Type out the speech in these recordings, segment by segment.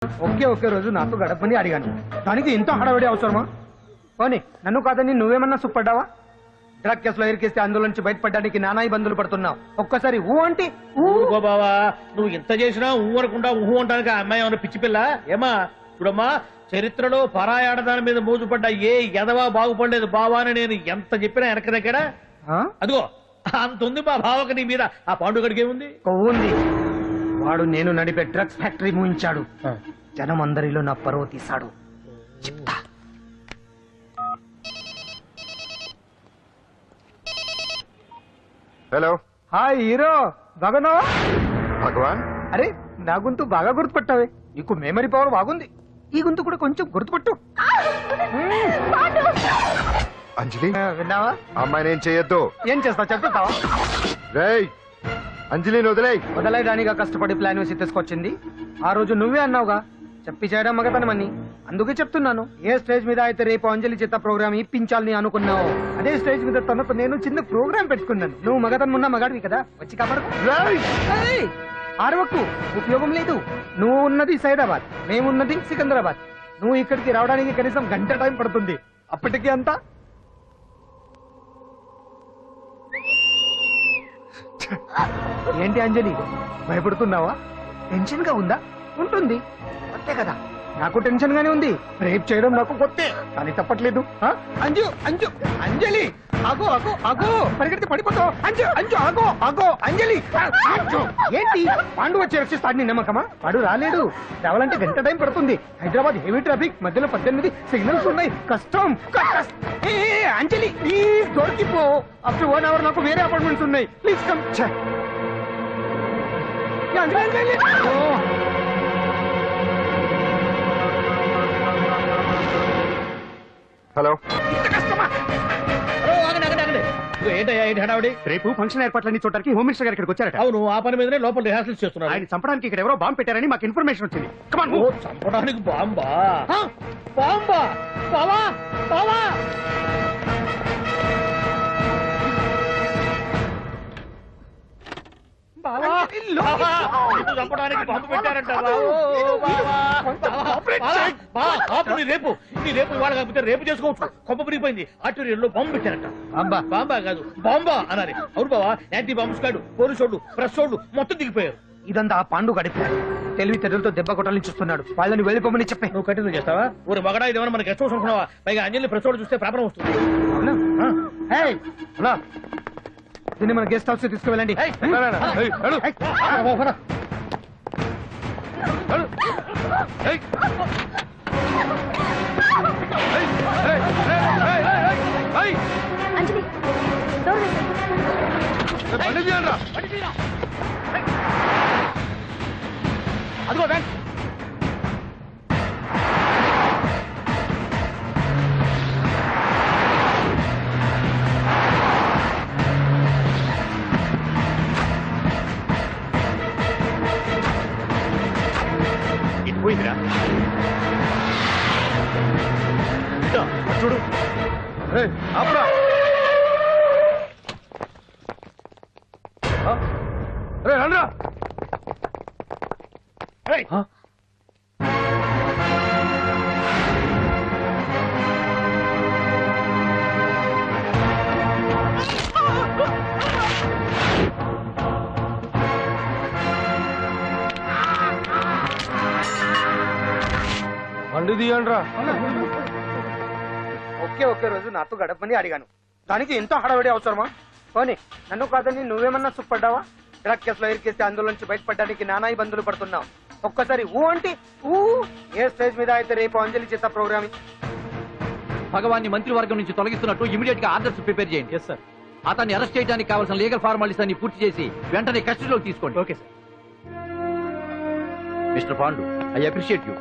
ఒకే రోజు నాతో గడపని అడిగాను, దానికి ఇంత హడావిడి అవసరమా? పోనీ నన్ను కాదని నువ్వేమన్నా సుప్పడ్డావా? డ్రగ్ కేసులో ఇరికిస్తే అందులో నుంచి బయటపడడానికి నానా ఇబ్బందులు పడుతున్నావు. ఒక్కసారి ఊ అంటే ఊరుకో బావా, నువ్వు ఇంత చేసినా ఊరకుండా ఊహు అంటానికి ఆ అమ్మాయి ఏమన్నా పిచ్చి పిల్ల ఏమా? చూడమ్మా, చరిత్రలో పరాయాడదాని మీద మోజుపడ్డ ఏ ఎదవా బాగుపడలేదు బావా అని నేను ఎంత చెప్పినా వెనక దగ్గర అదిగో అంత ఉంది మా బావకి నీ మీద. ఆ పాండుగడికి ఏముంది? ఉంది. వాడు నేను నడిపే డ్రగ్స్ ఫ్యాక్టరీ మూయించాడు. జనం అందరిలో నా పరువు తీశాడు. చెప్తా. హలో, హాయ్ హీరో, బాగున్నావా? భగవాన్. అరే నా గొంతు బాగా గుర్తుపట్టావే. నీకు మెమరీ పవర్ బాగుంది. ఈ గొంతు కూడా కొంచెం గుర్తుపట్టు. అంజలి, విన్నావా? అమ్మాయి నేను చేయొద్దు. ఏం చేస్తావు చెప్తావా? రేయ్, అంజలిని వదిలేయ్. వదలయడానిగా కష్టపడి ప్లాన్ వేసి తీసుకొచ్చింది. ఆ రోజు నువ్వే అన్నావుగా చెప్పి చేయడం మగతనమని. అందుకే చెప్తున్నాను, ఏ స్టేజ్ మీద అయితే రేపు అంజలి చేత ప్రోగ్రామ్ ఇప్పించాలని అనుకున్నావు, అదే స్టేజ్ మీద తనకు నేను చిన్న ప్రోగ్రామ్ పెట్టుకున్నాను. నువ్వు మగతనం ఉన్న మగాడివి కదా, వచ్చి కాపాడు. ఆరవకు, ఉపయోగం లేదు. నువ్వు ఉన్నది సైదాబాద్, మేమున్నది సికింద్రాబాద్. నువ్వు ఇక్కడికి రావడానికి కనీసం గంట టైం పడుతుంది. అప్పటికి అంతా ఏంటి అంజలి, భయపడుతున్నావా? టెన్షన్ గా ఉందా? ఉంటుంది, అంతే కదా. నాకు టెన్షన్ గానే ఉంది. రేప్ చేయడం నాకు కొత్తే, కానీ తప్పట్లేదు. అంజు అంజు అంజలి, ఆగో ఆగో ఆగో, పరిగెడితే పడిపోతావు. అంజు అంజు ఆగో ఆగో, అంజలి అంజు. ఏంటి పాండు వచ్చి రక్షిస్తాడు నీ నమ్మకమా? వాడు రాలేడు. రావాలంటే గంట టైం పడుతుంది. హైదరాబాద్ హెవీ ట్రాఫిక్, మధ్యలో 18 సిగ్నల్స్ ఉన్నాయి. కష్టం. ఏ అంజలి ప్లీజ్ దొరికిపో. ఆఫ్టర్ 1 అవర్ నాకు వేరే అపార్ట్మెంట్స్ ఉన్నాయి. Please come. హలో. ఏంటయ్యా ఏంటి హడావుడి? రేపు ఫంక్షన్ ఏర్పాట్లన్నీ చూడడానికి హోమ్ మినిస్టర్ గారు ఇక్కడికి వచ్చారట. అవును, ఆ పని మీదనే లోపల రిహార్సల్స్ చేస్తున్నారు. ఆయన చంపడానికి ఇక్కడ ఎవరో బాంబు పెట్టారని మాకు ఇన్ఫర్మేషన్ వచ్చింది. కమాన్. ఓ, చంపడానికి బాంబా? బాంబా? బావా బావా, చంపడానికి బాంబు పెట్టారంట. రేపు ఈ రేపు ఇవాళ కాకపోతే రేపు చేసుకోవచ్చు. కొమ్మ పిరిగిపోయింది. ఆర్టీరియల్లో బాంబు పెట్టారంట. బాంబా కాదు, బాంబా అనాలి. అవును బావా, యాంటీ బాంబు స్క్వాడ్, పోలీసు వాళ్ళు, ప్రెస్ వాళ్ళు మొత్తం దిగిపోయారు. ఇదంతా ఆ పాండు గడిపాడు. తెలివితేటలతో దెబ్బ కొట్టాలని చూస్తున్నాడు. వాళ్ళని వెళ్ళిపోమని చెప్పే. నువ్వు కంటిన్యూ చేస్తావా? ఊరి మగడా ఇదేమన్నా మనకి గెస్ట్ హౌస్ అనుకున్నావా? పైగా అంజలి ప్రెస్ వాళ్ళు చూస్తే ప్రాబ్లం వస్తుంది. దీన్ని మన గెస్ట్ హౌస్ తీసుకువెళ్ళండి. అంజలి, డోర్ అదిగో బ్యాంక్. ఇది పోయిందిరా. చూడు అప్పుడా రండ్రా. బండి తీయండ్రా. ఒకే రోజు నాతో గడపని అడిగాను, దానికి ఇంత హడావిడి అవసరమా? పోనీ నన్ను కాదని నువ్వేమన్నా సుప్పడ్డావా? డ్రగ్ కేసులో ఇరికిస్తే అందులో నుంచి బయటపడడానికి నానా ఇబ్బందులు పడుతున్నావు. ఒక్కసారి ఊ అంటే ఊ. ఏ స్టేజ్ మీద అయితే రేపు అంజలి చేత ప్రోగ్రామ్. భగవాన్ని మంత్రివర్గం నుంచి తొలగిస్తున్నట్టు ఇమీడియట్ గా ఆర్డర్స్ ప్రిపేర్ చేయండి. Yes sir. అతన్ని అరెస్ట్ చేయడానికి కావాల్సిన లీగల్ ఫార్మాలిటీస్ అన్ని పూర్తి చేసి వెంటనే కస్టడీలోకి తీసుకోండి. Okay sir. Mister Pandu, I appreciate you.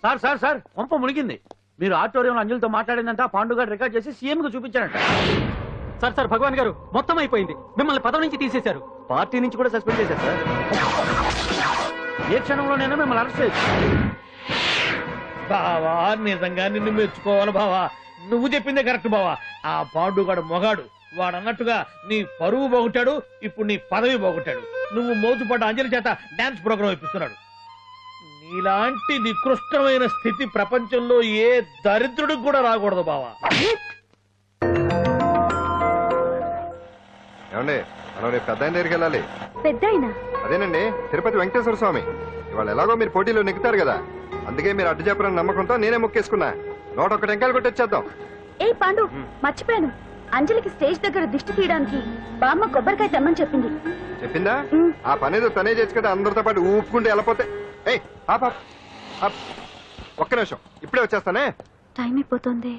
Sir sir sir, పంప మునిగింది. మీరు ఆడిటోరియంలో అంజలితో మాట్లాడిందంట, పాండు గారు రికార్డ్ చేసి సీఎం కు చూపించారంట. సార్ సార్, భగవాన్ గారు మొత్తం అయిపోయింది. మిమ్మల్ని పదవి నుంచి తీసేశారు. పార్టీ నుంచి కూడా సస్పెండ్ చేశారు సార్. ఏ క్షణంలోనైనా మిమ్మల్ని అరెస్ట్ చేయొచ్చు. బావా, నిజంగా నిన్ను మెచ్చుకోవాలి బావా. నువ్వు చెప్పిందే కరెక్ట్ బావా. ఆ పాండుగాడు మొగాడు. వాడు అన్నట్టుగా నీ పరువు పోగొట్టాడు, ఇప్పుడు నీ పదవి పోగొట్టాడు. నువ్వు మోజుపడ్డ అంజలి చేత డాన్స్ ప్రోగ్రామ్ ఇప్పిస్తున్నాడు. ఇలాంటి నికృష్టమైన స్థితి ప్రపంచంలో ఏ దరిద్రుడికి కూడా రాకూడదు బావా. ఏమండి మనం రేపు పెద్ద ఆయన దగ్గరికి వెళ్ళాలి. పెద్దాయన అదేనండి తిరుపతి వెంకటేశ్వర స్వామి. ఇవాళ ఎలాగో మీరు పోటీలో నెక్కుతారు కదా, అందుకే మీరు అడ్డు చెప్పరని నమ్మకంతో నేనే మొక్కేసుకున్నా. 101 టెంకాయలు కొట్టొచ్చేద్దాం. ఏ పాండు మర్చిపోయాను, అంజలికి స్టేజ్ దగ్గర దిష్టి తీయడానికి బామ్మ కొబ్బరికాయ తెమ్మని చెప్పింది. చెప్పిందా? ఆ పనేదో తనే చేసి కదా అందరితో పాటు ఊపుకుంటే వెళ్ళిపోతే. ఏయ్ ఆప్ ఆప్ ఆప్. ఒక్క నిమిషం ఇప్పుడే వచ్చేస్తానే. టైం అయిపోతుంది.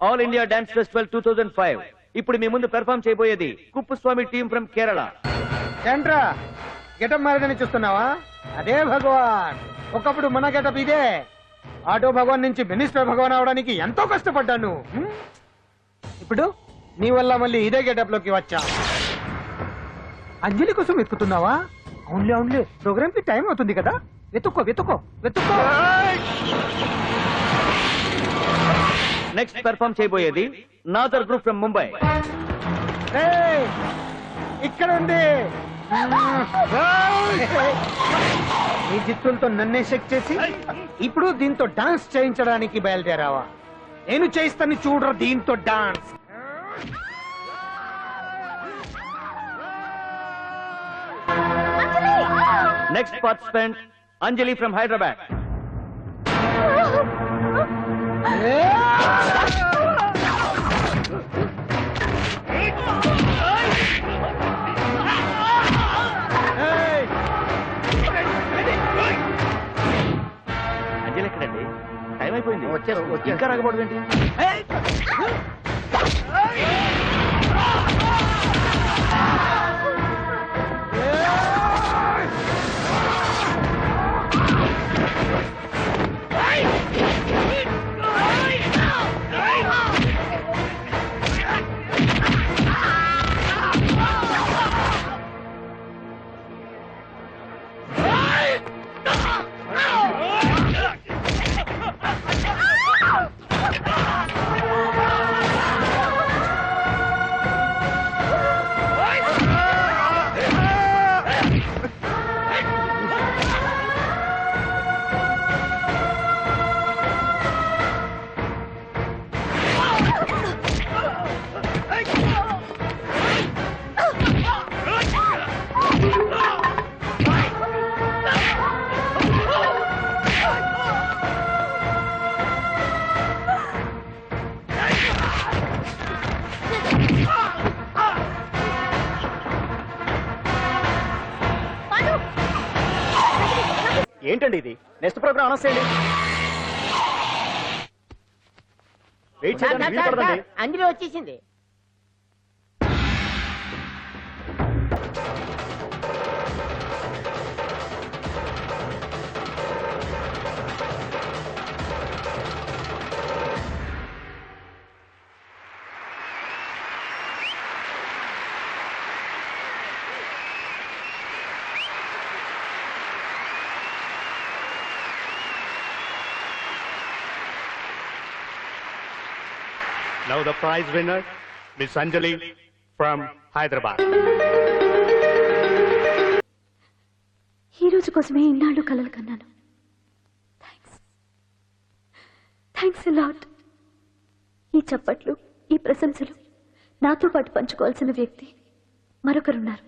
ఆల్ ఇండియా డాన్స్ ఫెస్టివల్ 2005 ఇప్పుడు మీ ముందు పెర్ఫామ్ చేయబోయేది కుప్పుస్వామి టీం ఫ్రమ్ కేరళ. ఏంట్రా గెటప్ మారదని చూస్తున్నావా? అదే భగవాన్. ఒకప్పుడు మన గెటప్ ఇదే. ఆటో భగవాన్ నుంచి మినిస్టర్ భగవాన్ అవడానికి ఎంతో కష్టపడ్డాను. ఇప్పుడు నీ వల్ల మళ్ళీ ఇదే గెటప్ లోకి వచ్చా. అంజలి కోసం వెతుకుతున్నావా? అవునులే అవునులే, ప్రోగ్రామ్ కి టైం అవుతుంది కదా. వెతుక్కో వెతుక్కో వెతుక్కో. నెక్స్ట్ పెర్ఫామ్ చేయబోయేది నాదర్ గ్రూప్ ఫ్రమ్ ముంబై. ఏయ్, ఇక్కడ ఉంది. ఈ చిత్తులతో నన్నే చెక్ చేసి ఇప్పుడు దీంతో డాన్స్ చేయించడానికి బయలుదేరావా? నేను చేయిస్తాను చూడరా దీంతో dance. Next participant Anjali from Hyderabad. Anjali ఎక్కడండి? టైం అయిపోయింది. ఇంకా రాకపోవడం ఏంటి? ఏంటండి ఇది? నెక్స్ట్ ప్రోగ్రామ్ అనౌన్స్ చేయండి. వెయిట్ చేయడానికి వీలు పడదండి. అంజలి వచ్చేసింది. Now the prize winner, Miss Anjali from Hyderabad. ఈ రోజు కోసమే ఇన్నాళ్ళు కలలు కన్నాను. Thanks lot. ఈ చప్పట్లు, ఈ ప్రశంసలు నాతో పాటు పంచుకోవాల్సిన వ్యక్తి మరొకరున్నారు.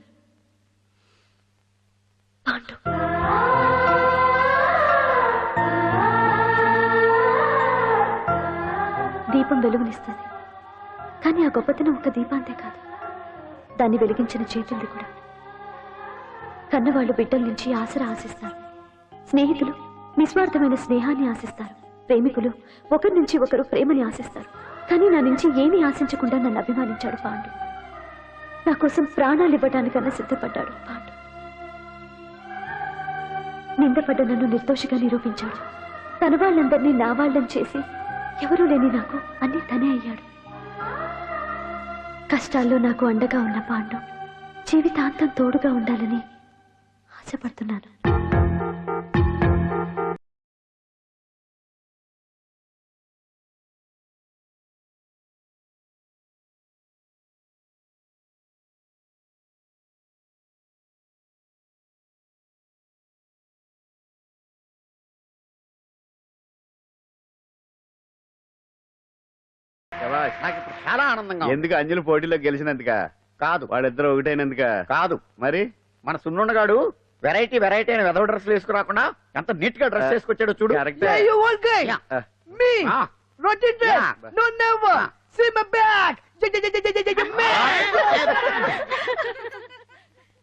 పాండు. దీపం వెలుగునిస్తుంది, కానీ ఆ గొప్పతనం ఒక దీపాంతే కాదు, దాన్ని వెలిగించిన చేతుల్ది కూడా. కన్నవాళ్లు బిడ్డల నుంచి ఆసరా ఆశిస్తారు, స్నేహితులు నిస్వార్థమైన స్నేహాన్ని ఆశిస్తారు, ప్రేమికులు ఒకరి నుంచి ఒకరు ప్రేమని ఆశిస్తారు. కానీ నా నుంచి ఏమీ ఆశించకుండా నన్ను అభిమానించాడు పాండు. నా కోసం ప్రాణాలు ఇవ్వడానికన్నా సిద్ధపడ్డాడు పాండు. నిందపడ్డ నన్ను నిర్దోషిగా నిరూపించాడు. తన వాళ్ళందరినీ నా వాళ్ళని చేసి ఎవరూ లేని నాకు అన్ని తనే అయ్యాడు. కష్టాల్లో నాకు అండగా ఉన్న పాండు జీవితాంతం తోడుగా ఉండాలని ఆశపడుతున్నాను. నాకు ఇప్పుడు చాలా ఆనందంగా ఉంది. ఎందుకు అంజలి పోటీలో గెలిచినందుక? కాదు వాళ్ళిద్దరు ఒకటైనందుక? కాదు, మరి మన సున్నుండగాడు వెరైటీ వెరైటీ అయిన వెదవ డ్రెస్లు వేసుకురాకుండా ఎంత నీట్ గా డ్రెస్ వేసుకొచ్చాడో చూడు. కరెక్టే. Yeah. Me Ah. Roti dress. Yeah. No, never. Ah. See my back. Man.